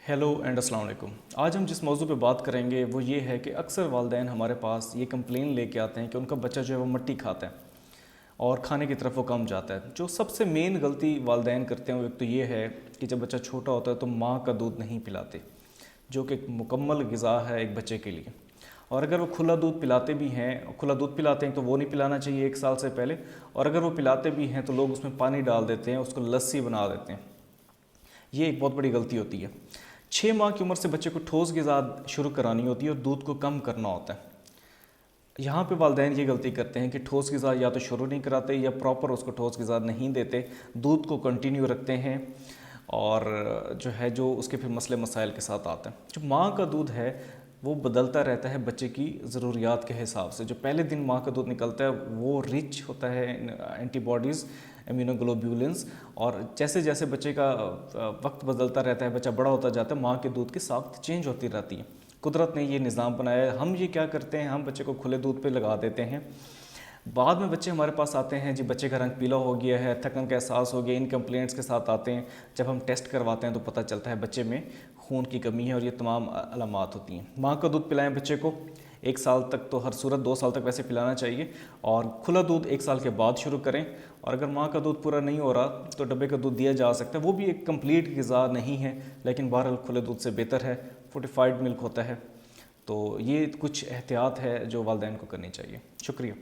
Hello and अस्सलाम वालेकुम। आज हम जिस मौजू पे बात करेंगे वो ये है कि अक्सर वालिदैन हमारे पास ये कंप्लेन लेके आते हैं कि उनका बच्चा जो है वो मट्टी खाता है और खाने की तरफ वो कम जाता है। जो सबसे मेन गलती वालिदैन करते हैं वो एक तो ये है कि जब बच्चा छोटा होता है तो माँ का दूध नहीं पिलाते, जो कि एक मुकम्मल ग़िज़ा है एक बच्चे के लिए। और अगर वो खुला दूध पिलाते भी हैं, खुला दूध पिलाते हैं तो वो नहीं पिलाना चाहिए 1 साल से पहले। और अगर वो पिलाते भी हैं तो लोग उसमें पानी डाल देते हैं, उसको लस्सी बना देते हैं। ये एक बहुत बड़ी गलती होती है। 6 माह की उम्र से बच्चे को ठोस ग़िज़ा शुरू करानी होती है और दूध को कम करना होता है। यहाँ पे वालिदैन ये गलती करते हैं कि ठोस ग़िज़ा या तो शुरू नहीं कराते या प्रॉपर उसको ठोस ग़िज़ा नहीं देते, दूध को कंटिन्यू रखते हैं और जो उसके फिर मसले मसाइल के साथ आते हैं। जो माँ का दूध है वो बदलता रहता है बच्चे की ज़रूरियात के हिसाब से। जो पहले दिन माँ का दूध निकलता है वो रिच होता है एंटीबॉडीज़, इम्यूनोग्लोब्यूलिन्स, और जैसे जैसे बच्चे का वक्त बदलता रहता है, बच्चा बड़ा होता जाता है, माँ के दूध की साख्त चेंज होती रहती है। कुदरत ने ये निज़ाम बनाया है। हम ये क्या करते हैं, हम बच्चे को खुले दूध पे लगा देते हैं। बाद में बच्चे हमारे पास आते हैं जी, बच्चे का रंग पीला हो गया है, थकन का एहसास हो गया, इन कंप्लेंट्स के साथ आते हैं। जब हम टेस्ट करवाते हैं तो पता चलता है बच्चे में खून की कमी है और ये तमाम अलामात होती हैं। माँ का दूध पिलाएं बच्चे को 1 साल तक, तो हर सूरत 2 साल तक वैसे पिलाना चाहिए, और खुला दूध 1 साल के बाद शुरू करें। और अगर माँ का दूध पूरा नहीं हो रहा तो डब्बे का दूध दिया जा सकता है। वो भी एक कंप्लीट ग़िज़ा नहीं है, लेकिन बहरहाल खुले दूध से बेहतर है। फोर्टिफाइड मिल्क होता है। तो ये कुछ एहतियात है जो वालिदैन को करनी चाहिए। शुक्रिया।